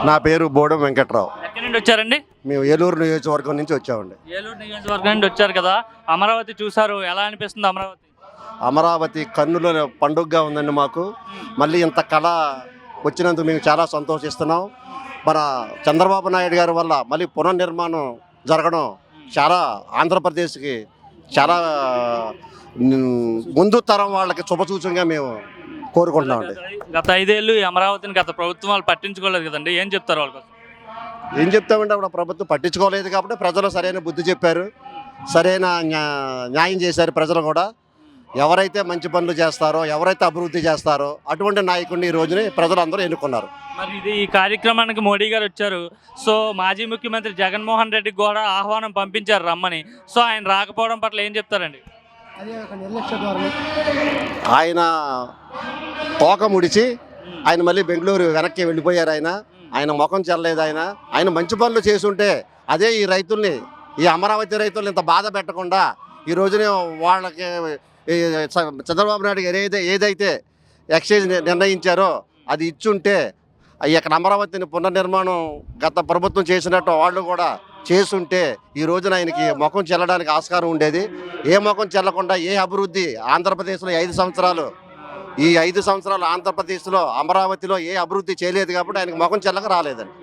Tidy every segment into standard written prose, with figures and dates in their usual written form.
నా పేరు బోడం వెంకట్రావు. ఎక్కడి నుండి వచ్చారండి? మేము ఏలూరు నియోజకవర్గం నుంచి వచ్చామండి. ఏలూరు నియోజకవర్గం నుండి వచ్చారు కదా, అమరావతి చూసారు, ఎలా అనిపిస్తుంది అమరావతి? అమరావతి కన్నుల పండుగగా ఉందండి మాకు. మళ్ళీ ఇంత కళ వచ్చినందుకు మేము చాలా సంతోషిస్తున్నాం. మన చంద్రబాబు నాయుడు గారి వల్ల మళ్ళీ పునర్నిర్మాణం జరగడం చాలా ఆంధ్రప్రదేశ్కి చాలా ముందు తరం వాళ్ళకి శుభసూచనగా మేము కోరుకుంటున్నామండి. గత 5 ఏళ్ళు ఈ అమరావతిని గత ప్రభుత్వం వాళ్ళు పట్టించుకోలేదు కదండి, ఏం చెప్తారు వాళ్ళకి? ఏం చెప్తామంటే అప్పుడు ప్రభుత్వం పట్టించుకోలేదు కాబట్టి ప్రజలు సరైన బుద్ధి చెప్పారు, సరైన న్యాయం చేశారు. ప్రజలు కూడా ఎవరైతే మంచి పనులు చేస్తారో, ఎవరైతే అభివృద్ధి చేస్తారో అటువంటి నాయకుడిని ఈ రోజుని ప్రజలందరూ ఎన్నుకున్నారు. మరి ఇది ఈ కార్యక్రమానికి మోడీ గారు వచ్చారు. సో మాజీ ముఖ్యమంత్రి జగన్మోహన్ రెడ్డికి కూడా ఆహ్వానం పంపించారు రమ్మని. సో ఆయన రాకపోవడం పట్ల ఏం చెప్తారండి? ఆయన తోక ముడిచి ఆయన మళ్ళీ బెంగళూరు వెనక్కి వెళ్ళిపోయారు. ఆయన ముఖం చెల్లలేదు. ఆయన మంచి పనులు చేసుంటే అదే ఈ రైతుల్ని, ఈ అమరావతి రైతుల్ని ఇంత బాధ పెట్టకుండా ఈ రోజునే వాళ్ళకి చంద్రబాబు నాయుడు గారు ఏదైతే ఎక్సైజ్ నిర్ణయించారో అది ఇచ్చుంటే ఇక్కడ అమరావతిని పునర్నిర్మాణం గత ప్రభుత్వం చేసినట్టు వాళ్ళు కూడా చేసుంటే ఈ రోజున ఆయనకి ముఖం చెల్లడానికి ఆస్కారం ఉండేది. ఏ ముఖం చెల్లకుండా ఏ అభివృద్ధి ఆంధ్రప్రదేశ్లో ఈ 5 సంవత్సరాలు ఆంధ్రప్రదేశ్లో అమరావతిలో ఏ అభివృద్ధి చేయలేదు కాబట్టి ఆయనకి ముఖం చెల్లక రాలేదండి.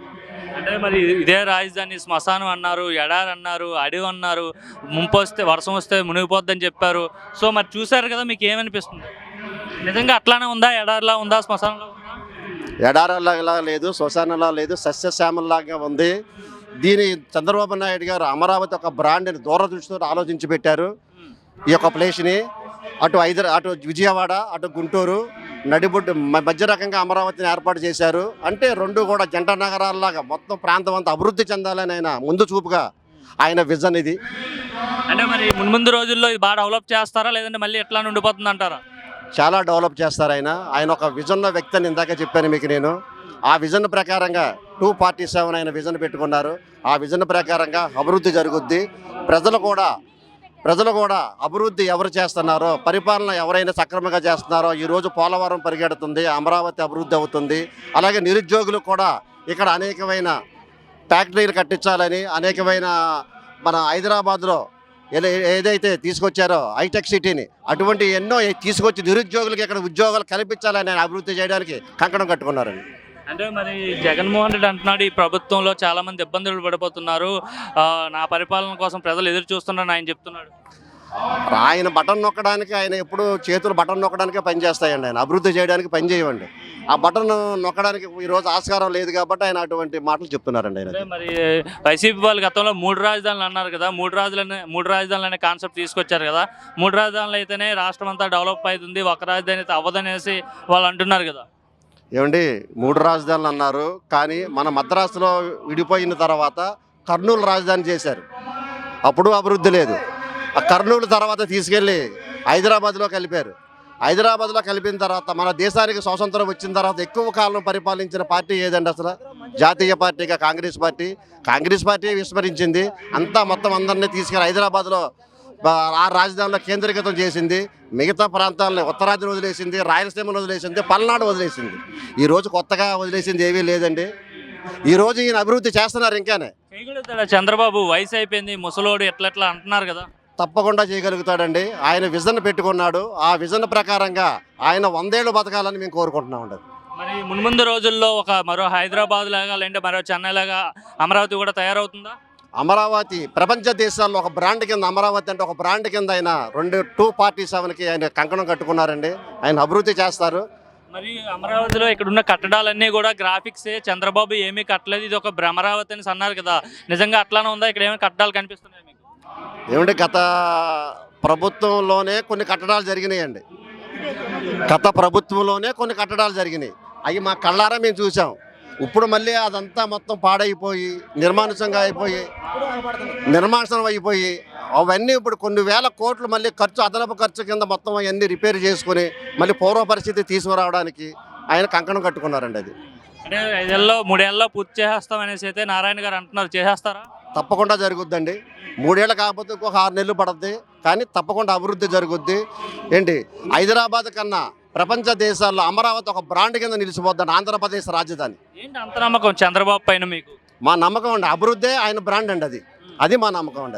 అంటే మరి ఇదే రాజధాని శ్మశానం అన్నారు, ఎడారి అన్నారు, అడవి అన్నారు, ముంపొస్తే వర్షం వస్తే మునిగిపోద్దని చెప్పారు. సో మరి చూసారు కదా, మీకు ఏమనిపిస్తుంది? నిజంగా అట్లానే ఉందా? ఎడారిలా ఉందా? శ్మశానంలో ఉందా? ఎడారిలా లేదు, శ్మశానంలా లేదు, సస్యశ్యామలాగా ఉంది. దీని చంద్రబాబు నాయుడు గారు అమరావతి ఒక బ్రాండ్ని దూరదృష్టితో ఆలోచించి పెట్టారు. ఈ యొక్క ప్లేస్ని అటు విజయవాడ, అటు గుంటూరు నడిబొడ్డు మధ్య రకంగా అమరావతిని ఏర్పాటు చేశారు. అంటే రెండు కూడా జంట నగరాల్లాగా మొత్తం ప్రాంతం అంతా అభివృద్ధి చెందాలని ఆయన ముందు చూపుగా ఆయన విజన్ ఇది. అంటే మరి ముందు రోజుల్లో ఇది బాగా డెవలప్ చేస్తారా, లేదంటే మళ్ళీ ఎట్లా ఉండిపోతుంది అంటారా? చాలా డెవలప్ చేస్తారు. ఆయన ఒక విజన్ వ్యక్తి అని ఇందాక చెప్పాను మీకు నేను. ఆ విజన్ ప్రకారంగా 247 ఆయన విజన్ పెట్టుకున్నారు. ఆ విజన్ ప్రకారంగా అభివృద్ధి జరుగుద్ది. ప్రజలు కూడా అభివృద్ధి ఎవరు చేస్తున్నారో, పరిపాలన ఎవరైనా సక్రమంగా చేస్తున్నారో ఈరోజు పోలవరం పరిగెడుతుంది, అమరావతి అభివృద్ధి అవుతుంది. అలాగే నిరుద్యోగులకు కూడా ఇక్కడ అనేకమైన ఫ్యాక్టరీలు కట్టించాలని, అనేకమైన మన హైదరాబాద్లో ఏదైతే తీసుకొచ్చారో హైటెక్ సిటీని, అటువంటి ఎన్నో తీసుకొచ్చి నిరుద్యోగులకి ఇక్కడ ఉద్యోగాలు కల్పించాలని అభివృద్ధి చేయడానికి కంకణం కట్టుకున్నారండి. అంటే మరి జగన్మోహన్ రెడ్డి అంటున్నాడు, ఈ ప్రభుత్వంలో చాలా మంది ఇబ్బందులు పడిపోతున్నారు, నా పరిపాలన కోసం ప్రజలు ఎదురు చూస్తున్నారని ఆయన చెప్తున్నాడు. ఆయన బటన్ నొక్కడానికి, ఆయన ఎప్పుడు చేతులు బటన్ నొక్కడానికే పనిచేస్తాయండి. ఆయన అభివృద్ధి చేయడానికి పని చేయవండి. ఆ బటన్ నొక్కడానికి ఈరోజు ఆస్కారం లేదు కాబట్టి ఆయన అటువంటి మాటలు చెప్తున్నారండి. ఆయన మరి వైసీపీ వాళ్ళు గతంలో 3 రాజధానులు అన్నారు కదా, 3 రాజధానులు అనే కాన్సెప్ట్ తీసుకొచ్చారు కదా. 3 రాజధానులు అయితేనే రాష్ట్రం అంతా డెవలప్ అవుతుంది, ఒక రాజధాని అయితే అవ్వదనేసి వాళ్ళు అంటున్నారు కదా. ఏమండి, 3 రాజధానులు అన్నారు, కానీ మన మద్రాసులో విడిపోయిన తర్వాత కర్నూలు రాజధాని చేశారు. అప్పుడు అభివృద్ధి లేదు. ఆ కర్నూలు తర్వాత తీసుకెళ్ళి హైదరాబాద్లో కలిపారు. హైదరాబాద్లో కలిపిన తర్వాత మన దేశానికి స్వాతంత్రం వచ్చిన తర్వాత ఎక్కువ కాలం పరిపాలించిన పార్టీ ఏదండి అసలు? జాతీయ పార్టీగా కాంగ్రెస్ పార్టీ విస్మరించింది. అంతా మొత్తం అందరినీ తీసుకెళ్ళి హైదరాబాద్లో ఆ రాజధానిలో కేంద్రీకృతం చేసింది. మిగతా ప్రాంతాలను ఉత్తరాదిని వదిలేసింది, రాయలసీమను వదిలేసింది, పల్నాడు వదిలేసింది. ఈరోజు కొత్తగా వదిలేసింది ఏమీ లేదండి. ఈరోజు ఈయన అభివృద్ధి చేస్తున్నారు. ఇంకానే చంద్రబాబు వయసు అయిపోయింది, ముసలోడు ఎట్లా అంటున్నారు కదా. తప్పకుండా చేయగలుగుతాడండి. ఆయన విజన్ పెట్టుకున్నాడు. ఆ విజన్ ప్రకారంగా ఆయన 100 ఏళ్ళు బతకాలని మేము కోరుకుంటున్నామండి. మరి మున్ముందు రోజుల్లో ఒక మరో హైదరాబాద్ లాగా, లేదంటే మరో చెన్నై లాగా అమరావతి కూడా తయారవుతుందా? అమరావతి ప్రపంచ దేశాల్లో ఒక బ్రాండ్ కింద, అమరావతి అంటే ఒక బ్రాండ్ కింద ఆయన 247కి ఆయన కంకణం కట్టుకున్నారండి. ఆయన అభివృద్ధి చేస్తారు. మరి అమరావతిలో ఇక్కడ ఉన్న కట్టడాలన్నీ కూడా గ్రాఫిక్సే, చంద్రబాబు ఏమీ కట్టలేదు, ఇది ఒక భ్రమరావతి అని అన్నారు కదా. నిజంగా అట్లానే ఉందా? ఇక్కడ ఏమైనా కట్టడాలు కనిపిస్తున్నాయి మీకు? ఏమంటే గత ప్రభుత్వంలోనే కొన్ని కట్టడాలు జరిగినాయండి. అవి మా కళ్ళారా మేము చూసాం. ఇప్పుడు మళ్ళీ అదంతా మొత్తం పాడైపోయి నిర్మానుషంగా అయిపోయి అవన్నీ ఇప్పుడు కొన్ని వేల కోట్లు మళ్ళీ అదనపు ఖర్చు కింద మొత్తం అవన్నీ రిపేర్ చేసుకుని మళ్ళీ పూర్వ పరిస్థితి తీసుకురావడానికి ఆయన కంకణం కట్టుకున్నారండి. అది అంటే 3 ఏళ్ళలో పూర్తి చేసేస్తాం అనేసి అయితే నారాయణ గారు అంటున్నారు. చేసేస్తారా? తప్పకుండా జరుగుద్దండి. 3 ఏళ్ళు కాకపోతే ఇంకొక 6 నెలలు పడుద్ది, కానీ తప్పకుండా అభివృద్ధి జరుగుద్ది. హైదరాబాద్ కన్నా ప్రపంచ దేశాల్లో అమరావతి ఒక బ్రాండ్ కింద నిలిచిపోద్దని ఆంధ్రప్రదేశ్ రాజధాని. ఏంటి అంత నమ్మకం చంద్రబాబు పైన మీకు? మా నమ్మకం అండి, అభివృద్ధే ఆయన బ్రాండ్ అండి, అది మా నమ్మకం అండి.